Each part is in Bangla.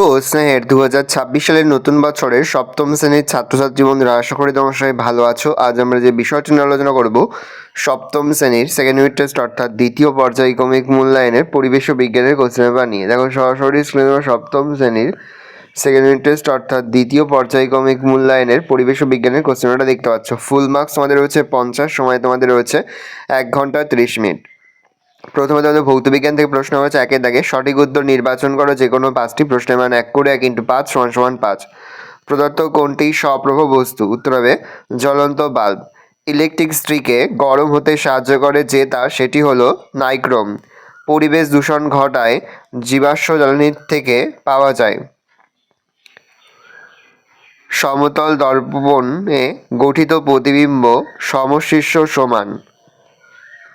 তো স্নেহের 2026 সালের নতুন বছরের সপ্তম শ্রেণীর ছাত্রছাত্রী বন্ধুরা, আশা করি তোমার সবাই ভালো আছো। আজ আমরা যে বিষয়টি নিয়ে আলোচনা করব, সপ্তম শ্রেণীর সেকেন্ড ইউনিট টেস্ট অর্থাৎ দ্বিতীয় পর্যায়ক্রমিক মূল্যায়নের পরিবেশ ও বিজ্ঞানের কোশ্চেন পেপার নিয়ে। দেখো সরাসরি স্ক্রিনে সপ্তম শ্রেণীর সেকেন্ড ইউনিট টেস্ট অর্থাৎ দ্বিতীয় পর্যায়ক্রমিক মূল্যায়নের পরিবেশ ও বিজ্ঞানের কোশ্চেন পেপারটা দেখতে পাচ্ছ। ফুল মার্কস তোমাদের রয়েছে 50, সময় তোমাদের রয়েছে 1 ঘন্টা 30 মিনিট। প্রথমে তোমাদের ভৌতবিজ্ঞান থেকে প্রশ্ন হচ্ছে, একের দাগে সঠিক উত্তর নির্বাচন করো যে কোনো 5টি প্রশ্নের মান 1 করে 1 × 5 = 5। প্রদত্ত কোনটি স্বপ্রভ বস্তু? উত্তর হবে জ্বলন্ত বাল্ব। ইলেকট্রিক স্ত্রীকে গরম হতে সাহায্য করে যে তার, সেটি হলো নাইক্রোম। পরিবেশ দূষণ ঘটায় জীবাশ্ম জ্বালানি থেকে পাওয়া যায়। সমতল দর্পণে গঠিত প্রতিবিম্ব সমশীর্ষ সমান।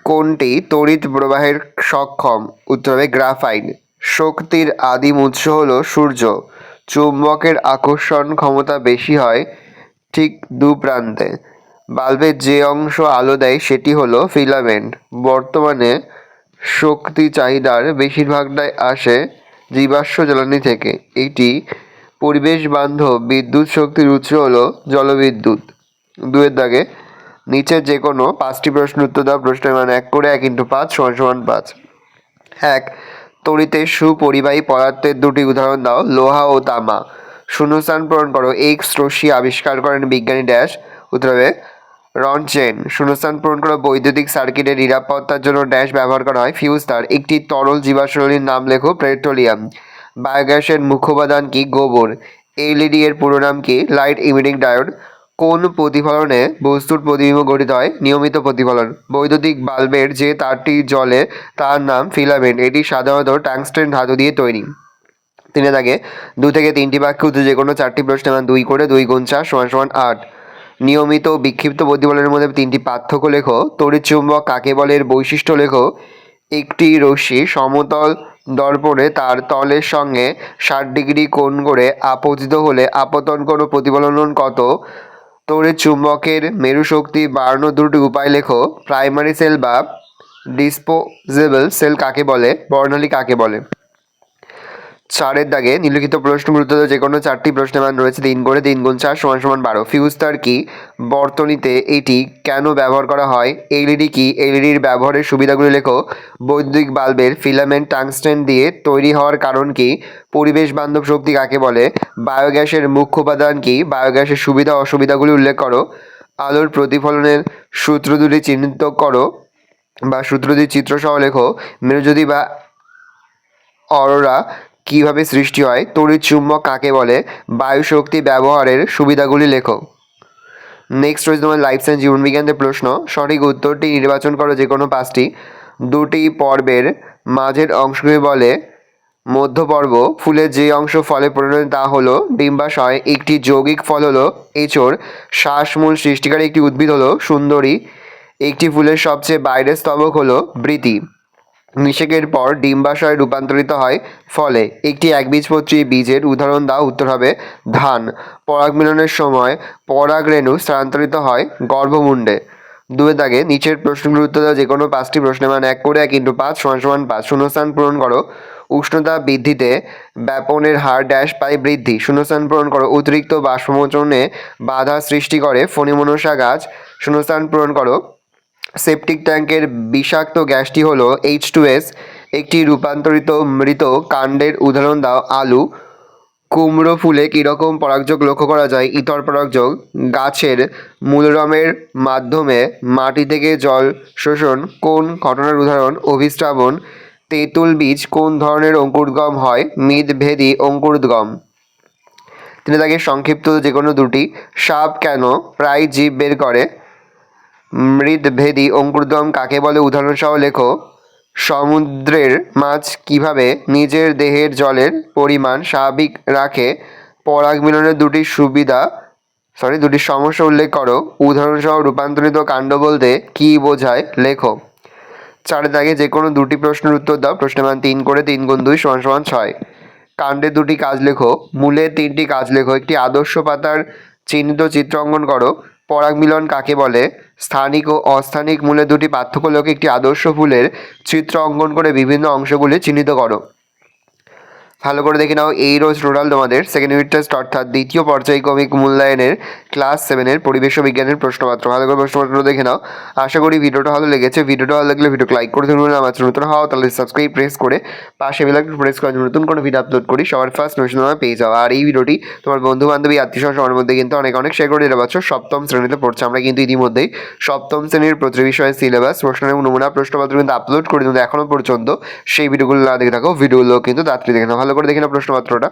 কোনটি তড়িৎ প্রবাহের সক্ষম? উত্তর হবে গ্রাফাইট। শক্তির আদিম উৎস হল সূর্য। চুম্বকের আকর্ষণ ক্ষমতা বেশি হয় ঠিক দু প্রান্তে। বাল্বের যে অংশ আলো দেয় সেটি হলো ফিলামেন্ট। বর্তমানে শক্তি চাহিদার বেশিরভাগটাই আসে জীবাশ্ম জ্বালানি থেকে। এটি পরিবেশ বান্ধব বিদ্যুৎ শক্তির উৎস হলো জলবিদ্যুৎ। 2-এর দাগে নিচের যে কোনো 5টি প্রশ্নের উত্তর দাও। প্রশ্নের মান 1 করে 1 × 5 = 5। 1. তড়িতের সুপরিবাহী পদার্থের 2টি উদাহরণ দাও। লোহা ও তামা। শূন্যস্থান পূরণ করো। এক্স রশ্মি আবিষ্কার করেন বিজ্ঞানী ড্যাশ। উত্তর হবে রন্টজেন। শূন্যস্থান পূরণ করো। বৈদ্যুতিক সার্কিটের নিরাপত্তার জন্য ড্যাশ ব্যবহার করা হয়। ফিউজ তার। একটি তরল জীবাশ্মজ্বালানির নাম লেখো। পেট্রোলিয়াম। বায়োগ্যাসের মুখ্য উপাদান কি? গোবর। এলইডি এর পুরো নাম কি? Light emitting diode. কোন প্রতিফলনে বস্তুর প্রতিবিম্ব গঠিত হয়? নিয়মিত প্রতিফলন। বৈদ্যুতিক বাল্বের যে তারটি জ্বলে তার নাম ফিলামেন্ট। এটি সাধারণত টাংস্টেন ধাতু দিয়ে তৈরি। 3-এর দাগে 2 থেকে 3টি বাক্য উত্তর যে কোনো 4টি প্রশ্নের মান 2 করে 2 × 4 = 8। নিয়মিত ও বিক্ষিপ্ত প্রতিফলনের মধ্যে 3টি পার্থক্য লেখো। তড়িৎচুম্বক কাকে বলে? এর বৈশিষ্ট্য লেখো। একটি রশ্মি সমতল দর্পণে তার তলের সঙ্গে 60 ডিগ্রি কোণ করে আপতিত হলে আপতন কোণ ও প্রতিফলন কোণ কত? তড়িৎ চুম্বকের মেরুশক্তি বাড়ানোর 2টি উপায় লেখো। প্রাইমারি সেল বা ডিসপোজেবল সেল কাকে বলে? বর্ণালী কাকে বলে? 4-এর দাগে নিম্নলিখিত প্রশ্নের উত্তর যে কোনো 4টি প্রশ্নের মান রয়েছে 3 করে 3 × 4 = 12। ফিউজ তার কি? বর্তনীতে এটি কেন ব্যবহার করা হয়? এলইডি কি? এলইডির ব্যবহারের সুবিধাগুলি লেখো। বৈদ্যুতিক বাল্বের ফিলামেন্ট টাংস্টেন দিয়ে তৈরি হওয়ার কারণ কি? পরিবেশ বান্ধব শক্তি কাকে বলে? বায়োগ্যাসের মুখ্য উপাদান কি? বায়োগ্যাসের সুবিধা অসুবিধাগুলি উল্লেখ করো। আলোর প্রতিফলনের সূত্র দুটি চিহ্নিত করো বা সূত্রটি চিত্রসহ লেখো। মেরুজ্যোতি বা অরোরা কিভাবে সৃষ্টি হয়? তড়িৎ চুম্বক কাকে বলে? বায়ু শক্তি ব্যবহারের সুবিধাগুলি লেখো। নেক্সট রয়েছে তোমার লাইফ সায়েন্স জীবনবিজ্ঞানের প্রশ্ন। সঠিক উত্তরটি নির্বাচন করো যে কোনো 5টি। 2টি পর্বের মাঝের অংশকে বলে মধ্যপর্ব। ফুলের যে অংশ ফলে পরিণত তা হলো ডিম্বাশয়। একটি যৌগিক ফল হলো এঁচোড়। শ্বাসমূল সৃষ্টিকারী একটি উদ্ভিদ হলো সুন্দরী। একটি ফুলের সবচেয়ে বাইরের স্তবক হলো বৃতি। নিষেকের পর ডিম্বাশয় রূপান্তরিত হয় ফলে। একটি একবীজপত্রী বীজের উদাহরণ দাও। উত্তর হবে ধান। পরাগ মিলনের সময় পরাগরেণু স্থানান্তরিত হয় গর্ভমুণ্ডে। 2-এর দাগে নিচের প্রশ্নগুলোর উত্তর দাও। যে কোনো 5টি প্রশ্নের মান 1 করে 1 × 5 = 5। শূন্যস্থান পূরণ করো। উষ্ণতা বৃদ্ধিতে ব্যাপনের হার ড্যাশ পায় বৃদ্ধি। শূন্যস্থান পূরণ করো। অতিরিক্ত বাষ্পমোচনে বাধা সৃষ্টি করে ফণিমনসা গাছ। শূন্যস্থান পূরণ করো। সেপটিক ট্যাঙ্কের বিষাক্ত গ্যাসটি হলো H2S। একটি রূপান্তরিত মৃত কাণ্ডের উদাহরণ দাও। আলু। কুমড়ো ফুলে কীরকম পরাগযোগ লক্ষ্য করা যায়? ইতর পরাগযোগ। গাছের মূলরমের মাধ্যমে মাটি থেকে জল শোষণ কোন ঘটনার উদাহরণ? অভিস্রাবণ। তেঁতুল বীজ কোন ধরনের অঙ্কুরোদ্গম হয়? মিতভেদী অঙ্কুরোদ্গম। 3 দাগে সংক্ষিপ্ত যে কোনো 2টি। সাপ কেন প্রায় জীব বের করে? মৃদভেদী অঙ্কুরোদ্গম কাকে বলে? উদাহরণসহ লেখো। সমুদ্রের মাছ কিভাবে নিজের দেহের জলের পরিমাণ স্বাভাবিক রাখে? পরাগ মিলনের 2টি সমস্যা উল্লেখ করো। উদাহরণসহ রূপান্তরিত কাণ্ড বলতে কী বোঝায়? লেখো। 4-এর দাগে যে কোনো 2টি প্রশ্নের উত্তর দাও। প্রশ্নের মান 3 করে 3 × 2 = 6। কাণ্ডের 2টি কাজ লেখো। মূলের 3টি কাজ লেখো। একটি আদর্শ পাতার চিহ্নিত চিত্র অঙ্কন করো। পরাগ মিলন কাকে বলে? স্থানিক ও অস্থানিক মূলের 2টি পার্থক্য লেখো। একটি আদর্শ ফুলের চিত্র অঙ্কন করে বিভিন্ন অংশগুলি চিহ্নিত করো। ভালো করে দেখে নাও। এই রোজ রুরাল তোমাদের সেকেন্ড ইউনিট টেস্ট অর্থাৎ দ্বিতীয় পর্যায়ক্রমিক মূল্যায়নের ক্লাস 7-এর পরিবেশ ও বিজ্ঞানের প্রশ্নপত্র। ভালো করে প্রশ্নপত্র দেখে নাও। আশা করি ভিডিওটা ভালো লেগেছে। ভিডিওটা ভালো লাগলে ভিডিওকে লাইক করে দেবেন। আমার নতুন হও তাহলে সাবস্ক্রাইব প্রেস করে পাশে বেল আইকন প্রেস করে নতুন কোনো ভিডিও আপলোড করি সবার ফার্স্ট নোটিফিকেশন তোমরা পেয়ে যাও। আর এই ভিডিওটি তোমার বন্ধু বান্ধবী আত্মীয় সবার মধ্যে কিন্তু অনেক শেয়ার করে দিতে পারছো। সপ্তম শ্রেণীতে পড়ছে, আমরা কিন্তু ইতিমধ্যেই সপ্তম শ্রেণীর প্রতি বিষয়ের সিলেবাস প্রশ্ন এবং নমুনা প্রশ্নপত্র কিন্তু আপলোড করে কিন্তু এখনো পর্যন্ত সেই ভিডিওগুলো না দেখে থাকো, ভিডিওগুলো কিন্তু তাড়াতাড়ি দেখে নাও। ভালো করে দেখে নাও প্রশ্নপত্রটা।